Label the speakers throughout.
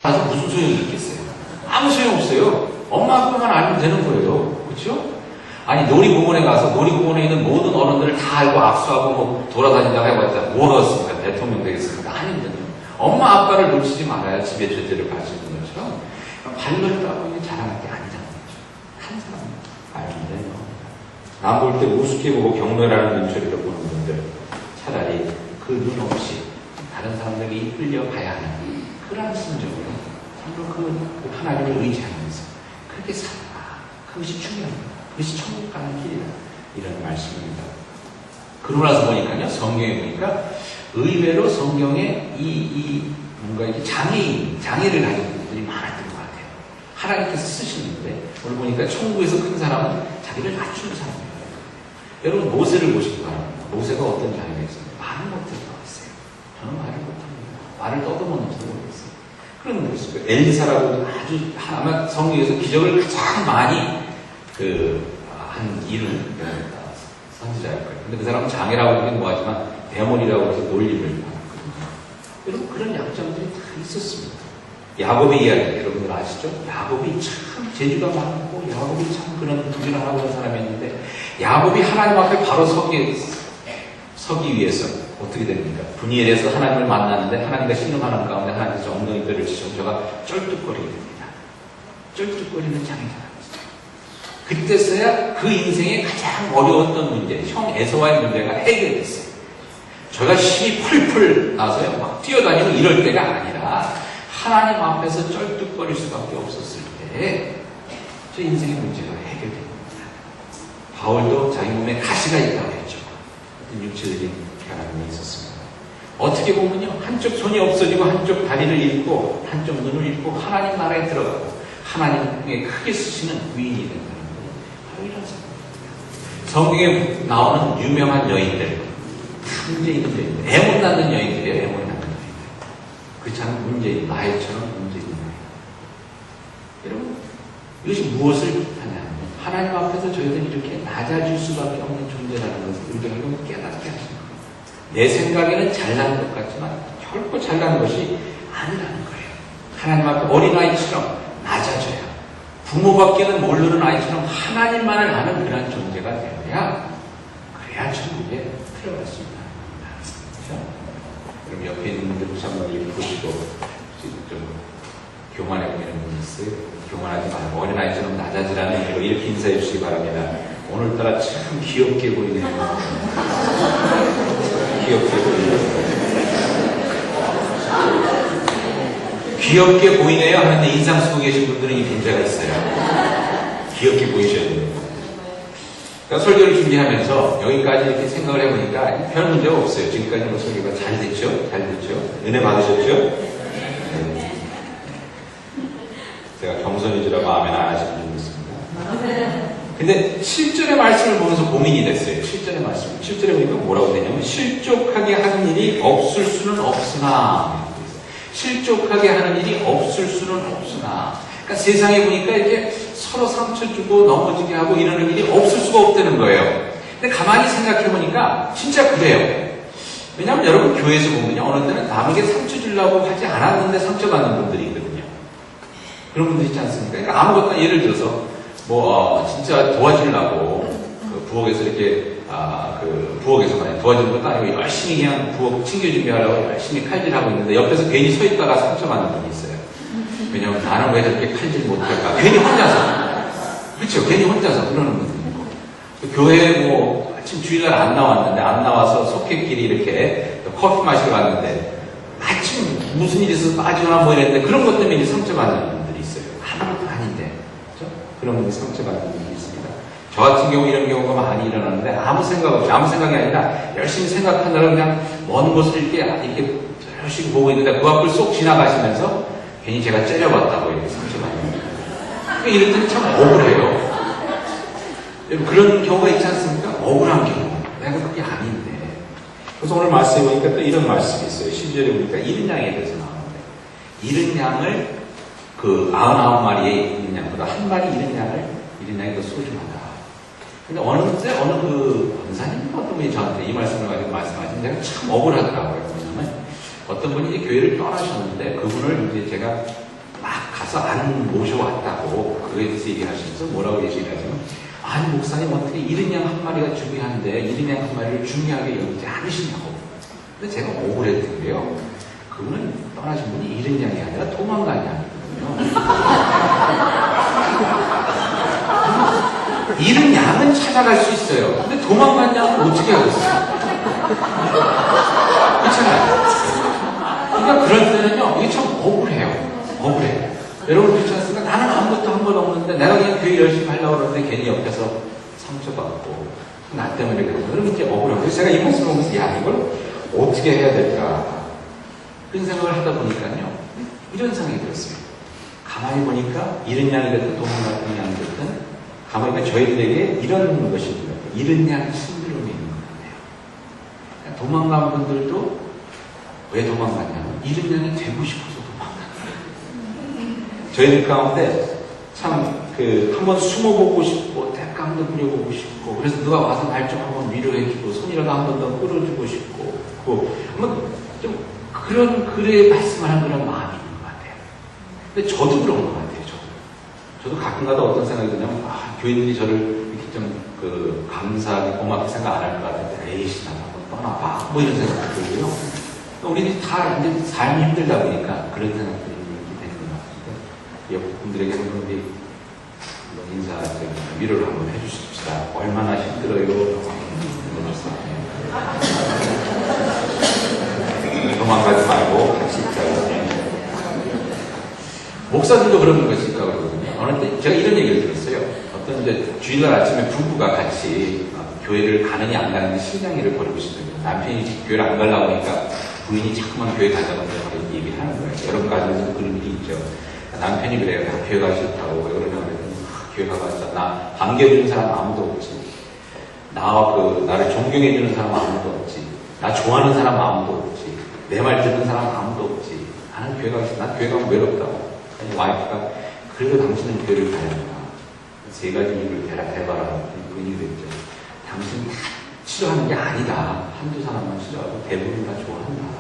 Speaker 1: 가서 무슨 소용이 있겠어요? 아무 소용 없어요. 엄마 아빠만 알면 되는 거예요. 그렇죠? 아니 놀이공원에 가서 놀이공원에 있는 모든 어른들을 다 알고 압수하고 뭐 돌아다닌다고 해봤자 뭐 하겠습니까? 대통령 되겠습니까? 아니거든요. 엄마 아빠를 놓치지 말아야 집에 제대로 갈 수 있는 것처럼 발로를 따고 있는 자랑할 게 아니잖아요. 한 사람 알면 돼요. 남 볼 때 우습게 보고 경멸하는 눈초리로 보는 분들 차라리 그 눈 없이 다른 사람들에게 이끌려 가야 하는 그러한 심정으로 참으로 그 하나님을 의지하면서 그렇게 살아라. 그것이 중요합니다. 그것이 천국 가는 길이다. 이런 말씀입니다. 그러고 나서 보니까요, 성경에 보니까 의외로 성경에 뭔가 이렇게 장애를 가진 분들이 많았던 것 같아요. 하나님께서 쓰시는데, 오늘 보니까 천국에서 큰 사람은 자기를 낮추는 사람이에요. 여러분, 모세를 보시기 바랍니다. 모세가 어떤 장애가 있었나요? 말을 못했다고 했어요. 저는 말을 못합니다. 말을 떠듬었는지도 모르겠어요. 그런 거 있어요. 엘리사라고 아주 아마 성경에서 기적을 가장 많이 한 일을 선지자일 거예요. 근데 그 사람은 장애라고 하긴 뭐하지만 대머리라고 해서 놀림을 받았거든요. 여러분 그런 약점들이 다 있었습니다. 야곱의 이야기 여러분들 아시죠? 야곱이 참 재주가 많고 야곱이 참 그런 부지런하고 그런 사람이었는데 야곱이 하나님 앞에 바로 서기 위해서 어떻게 됩니까? 분이엘에서 하나님을 만났는데 하나님과 신음하는 가운데 하나님께서 엉덩이뼈를 치셔서 저가 쩔뚝거리게 됩니다. 쩔뚝거리는 장애잖아요. 그때서야 그 인생의 가장 어려웠던 문제, 형 에서와의 문제가 해결됐어요. 저가 힘이 풀풀 나서요, 막 뛰어다니고 이럴 때가 아니라 하나님 앞에서 쩔뚝거릴 수밖에 없었을 때 저 인생의 문제가 해결됩니다. 바울도 자기 몸에 가시가 있다고 했죠. 육체적인 변함이 있었습니다. 어떻게 보면요, 한쪽 손이 없어지고 한쪽 다리를 잃고 한쪽 눈을 잃고 하나님 나라에 들어가고 하나님의 크게 쓰시는 위인이 된다. 이런 사람입니다. 성경에 나오는 유명한 여인들, 문제 있는 여인들, 애못 낳는 여인들이에요. 애못 낳는 여인들. 그렇지 않은 문제인 나이처럼 문제 있는 여인. 여러분, 이것이 무엇을 하냐면 하나님 앞에서 저희들이 이렇게 낮아질 수밖에 없는 존재라는 것을 우리가 깨닫게 하시는 거예요. 내 생각에는 잘난 것 같지만 결코 잘난 것이 아니라는 거예요. 하나님 앞에 어린아이처럼 낮아져야 부모밖에는 모르는 아이처럼 하나님만을 아는 그런 존재가 되어야 그래야 천국에 들어갈 수 있다는 겁니다. 그렇죠? 그럼 옆에 있는 분들 부산분들이 보시고 좀 교만해 보이는 분이 있어요. 교만하지 말고 어린아이처럼 낮아지라는 대로 이렇게 인사해 주시기 바랍니다. 오늘따라 참 귀엽게 보이네요. 귀엽게 보이네요. 귀엽게 보이네요 하는데 인상 쓰고 계신 분들은 이 문제가 있어요. 귀엽게 보이셔야 됩니다. 그러니까 설교를 준비하면서 여기까지 이렇게 생각을 해보니까 별 문제가 없어요. 지금까지 뭐 설교가 잘 됐죠? 잘 됐죠? 은혜 받으셨죠? 네. 제가 겸손해지라고 아멘 안 하시는 분이 있습니다. 근데 7절의 말씀을 보면서 고민이 됐어요. 7절의 말씀. 7절에 보니까 뭐라고 되냐면 실족하게 하는 일이 없을 수는 없으나 실족하게 하는 일이 없을 수는 없으나 그러니까 세상에 보니까 이렇게 서로 상처 주고 넘어지게 하고 이러는 일이 없을 수가 없다는 거예요. 근데 가만히 생각해 보니까 진짜 그래요. 왜냐하면 여러분 교회에서 보면요, 어느 때는 남에게 상처 주려고 하지 않았는데 상처받는 분들이 있거든요. 그런 분들 있지 않습니까? 그러니까 아무것도 예를 들어서 진짜 도와주려고 그 부엌에서 이렇게 부엌에서 만약 도와주는 것도 아니고 열심히 그냥 부엌 챙겨 준비하려고 열심히 칼질하고 있는데 옆에서 괜히 서 있다가 상처받는 분이 있어요. 왜냐면 나는 왜 저렇게 칼질 못할까? 괜히 혼자서. 그렇죠? 괜히 혼자서 그러는 분들이 있고. 교회에 아침 주일날 안 나왔는데 안 나와서 속회끼리 이렇게 커피 마시러 갔는데 마침 무슨 일이 있어서 빠지거나 뭐 이랬는데 그런 것 때문에 상처받는 분들이 있어요. 아무것도 아닌데. 그렇죠? 그런 분들이 상처받는 분들이 있습니다. 저 같은 경우 이런 경우가 많이 일어나는데 아무 생각 없이, 아무 생각이 아니라 열심히 생각하느라 그냥 먼 곳을 이렇게 열심히 보고 있는데 그 앞을 쏙 지나가시면서 괜히 제가 째려봤다고 이렇게 상처받는 거예요. 그러니까 이럴 때는 참 억울해요. 그런 경우가 있지 않습니까? 억울한 경우. 내가 그게 아닌데. 그래서 오늘 말씀에 보니까 또 이런 말씀이 있어요. 10절에 보니까 이른 양에 대해서 나오는데 이른 양을 99마리의 이른 양보다 한 마리 이른 양이 더 소중하다. 근데 어느 권사님 어떤 분이 저한테 이 말씀을 가지고 말씀하시면 제가 참 억울하더라고요. 왜냐면 어떤 분이 이제 교회를 떠나셨는데 그분을 이제 제가 막 가서 안 모셔왔다고 그거에 대해서 얘기하시면서 뭐라고 얘기하냐면 아니 목사님 어떻게 이른 양 한 마리가 중요한데 이른 양 한 마리를 중요하게 여기지 않으시냐고. 근데 제가 억울했던 게요. 그분은 떠나신 분이 이른 양이 아니라 도망간 양이거든요. 이른 양은 찾아갈 수 있어요. 근데 도망간 양은 어떻게 하겠어요? 그렇잖아요. 그러니까 그럴 때는요, 이게 참 억울해요. 억울해요. 여러분 그렇지 않습니까? 나는 아무것도 한 번 없는데 내가 그냥 교회 열심히 하려고 그러는데 괜히 옆에서 상처받고 나 때문에 그러고 그러면 이제 억울해요. 그래서 제가 이 말씀을 보면서 야 이걸 어떻게 해야 될까 그런 생각을 하다 보니까요 이런 생각이 들었어요. 가만히 보니까 이른 양이 됐든 도망갔던 양이 됐든 가만히 보니까 저희들에게 이런 것이 있는 것 같아요. 이른 양 신드롬이 있는 것 같아요. 도망간 분들도 왜 도망갔냐면 이른 양이 되고 싶어서 저희들 가운데 참 한번 숨어보고 싶고 땔감도 부려보고 싶고 그래서 누가 와서 날 좀 한번 위로해주고 손이라도 한 번 더 끌어주고 싶고 한번 좀 그런 글에 말씀하는 그런 마음이 있는 것 같아요. 근데 저도 그런 것 같아요. 저도 가끔가다 어떤 생각이 드냐면 교인들이 저를 이렇게 좀 감사하게 고맙게 생각 안 할 것 같은데 에이씨 나 한번 떠나봐 뭐 이런 생각도 들고요. 우리들이 다 이제 삶이 힘들다 보니까 그런 생각들이 옆분들에게 한번 인사, 위로를 한번 해주십시다. 얼마나 힘들어요. 도망가지 말고 같이 있자고. 목사들도 그런 것이 있다고 그러거든요. 어느 때 제가 이런 얘기를 들었어요. 어떤 이제 주일날 아침에 부부가 같이 교회를 가느냐 안 가느냐 신장일을 벌이고 싶어요. 남편이 교회를 안 가려고 하니까 부인이 자꾸만 교회 가자고 얘기를 하는 거예요. 여러분 가정에서 그런 일이 있죠. 남편이 그래요. 교회 가기 싫다고. 왜 그러냐고 그랬더니, 교회 가봤자, 나 반겨주는 사람 아무도 없지. 나를 존경해주는 사람 아무도 없지. 나 좋아하는 사람 아무도 없지. 내 말 듣는 사람 아무도 없지. 나는 교회 가기 싫다. 난 교회 가면 외롭다고. 아니, 와이프가, 그래도 당신은 교회를 가야 한다. 세 가지 이유를 대봐라. 그런 일이 됐죠. 당신이 다 싫어하는 게 아니다. 한두 사람만 싫어하고 대부분 다 좋아한다.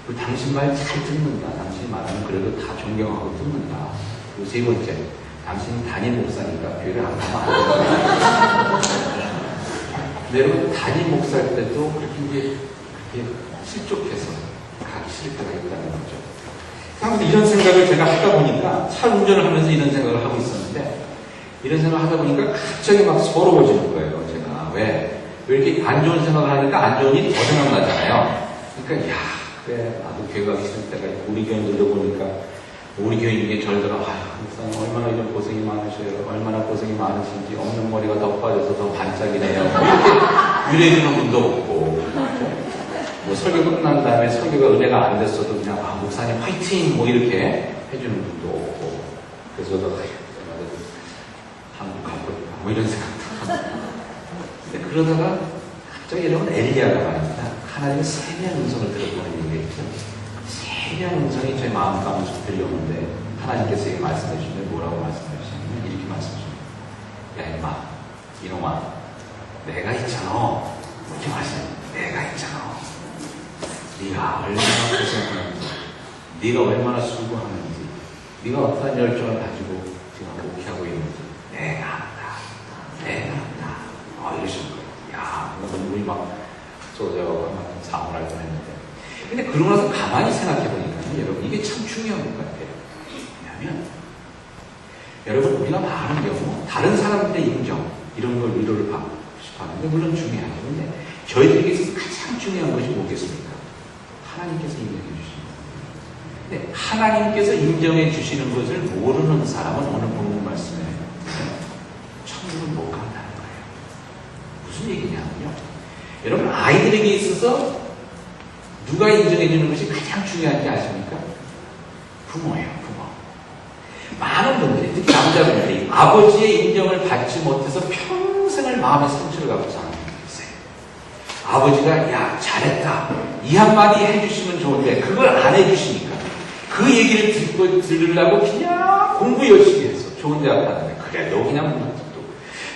Speaker 1: 그리고 당신 말 잘 듣는다. 당신이 말하면 그래도 다 존경하고 듣는다. 그리고 세 번째, 당신은 담임 목사니까 교회를 안 가면 안 된다. 근데 여러분, 담임 목사일 때도 그렇게 실족해서 가기 싫을 때가 있다는 거죠. 아무튼 이런 생각을 제가 하다 보니까 차 운전을 하면서 이런 생각을 하고 있었는데 이런 생각을 하다 보니까 갑자기 막 서러워지는 거예요. 제가 왜 이렇게 안 좋은 생각을 하니까 안 좋은 일이 더 생각나잖아요. 그러니까 그래, 나도 교회 가기 싫을 때가 있고, 우리 교인 들려보니까, 우리 교인 중에 절더러, 목사님 얼마나 이런 고생이 많으셔요. 얼마나 고생이 많으신지, 없는 머리가 더 빠져서 더 반짝이네요. 이렇게 유래해주는 분도 없고, 뭐 설교 끝난 다음에 설교가 은혜가 안 됐어도 그냥, 목사님 화이팅! 뭐 이렇게 해주는 분도 없고, 그래서 저도, 한국 가볼까? 뭐 이런 생각도 하고. 근데 그러다가, 갑자기 여러분 엘리야가 말입니다. 하나님의 세미한 음성을 들어보는 얘기겠죠. 세미한 음성이 제 마음 가운데 들려오는데 하나님께서 이렇게 말씀해 주시면 뭐라고 말씀해 주시냐면 이렇게 말씀해 주십니다. 야 임마, 이놈아, 내가 있잖아. 이렇게 말씀해. 내가 있잖아. 네가 얼마나 고생하는지, 네가 얼마나 수고하는지, 네가 어떤 열정을 가지고 지금 목회하고 있는지 내가 안다. 내가 안다. 이러시는 거예요. 야, 눈물이 막 쏟아져 사문할 뻔했는데. 근데 그러고 나서 가만히 생각해보니까 여러분 이게 참 중요한 것 같아요. 왜냐하면 여러분 우리가 많은 경우 다른 사람들의 인정 이런 걸 위로를 받고 싶어 하는데 물론 중요하죠. 근데 저희들에게 있어서 가장 중요한 것이 뭐겠습니까? 하나님께서 인정해 주시는 거예요. 근데 하나님께서 인정해 주시는 것을 모르는 사람은 오늘 본문 말씀에 천국을 못 간다는 거예요. 무슨 얘기냐면요. 여러분 아이들에게 있어서 누가 인정해 주는 것이 가장 중요한지 아십니까? 부모예요. 부모. 많은 분들이 특히 남자분들이 아버지의 인정을 받지 못해서 평생을 마음의 상처를 갖고 사는 분들이 있어요. 아버지가 야 잘했다 이 한마디 해주시면 좋은데 그걸 안 해주시니까 그 얘기를 들으려고 그냥 공부 열심히 했어. 좋은 대학 가는데 그래도 그냥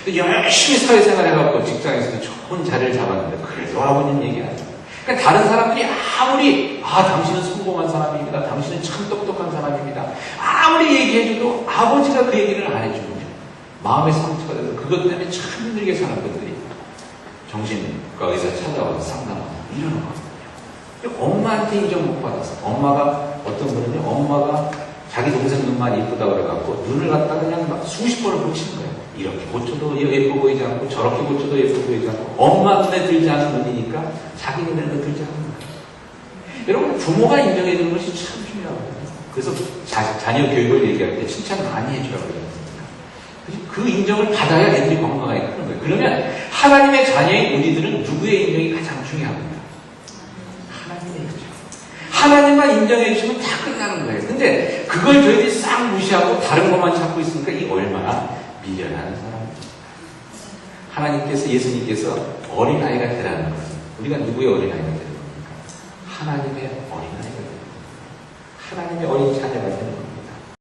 Speaker 1: 또 열심히 사회생활 해갖고 직장에서 좋은 자리를 잡았는데 그래도 아버님 얘기하죠. 그러니까 다른 사람들이 아무리 당신은 성공한 사람입니다. 당신은 참 똑똑한 사람입니다. 아무리 얘기해줘도 아버지가 그 얘기를 안 해주면 마음의 상처가 돼서 그것 때문에 참 힘들게 사는 분들이 정신과 의사 찾아와서 상담하고 이러는 거거든요. 엄마한테 인정 못 받아서 엄마가 어떤 분은요, 엄마가 자기 동생 눈만 이쁘다고 그래갖고 눈을 갖다가 그냥 막 수십 번을 고치는 거예요. 이렇게 고쳐도 예뻐 보이지 않고 저렇게 고쳐도 예뻐 보이지 않고 엄마 눈에 들지 않은 눈이니까 자기 눈에는 들지 않는 거예요. 여러분, 부모가 인정해주는 것이 참 중요하거든요. 그래서 자녀 교육을 얘기할 때 칭찬 많이 해줘야 거든요. 그 인정을 받아야 애들이 건강하게 크는 거예요. 그러면 하나님의 자녀인 우리들은 누구의 인정이 가장 중요합니다. 하나님의 인정. 하나님만 인정해 주시면 다 끝나는 거예요. 근데 그걸 저희들이 싹 무시하고 다른 것만 찾고 있으니까 이 얼마나 미련한 사람입니다. 하나님께서, 예수님께서 어린아이가 되라는 거예요. 우리가 누구의 어린아이가 되는 겁니까? 하나님의 어린아이가 되는 겁니다. 하나님의 어린 자녀가 되는 겁니다.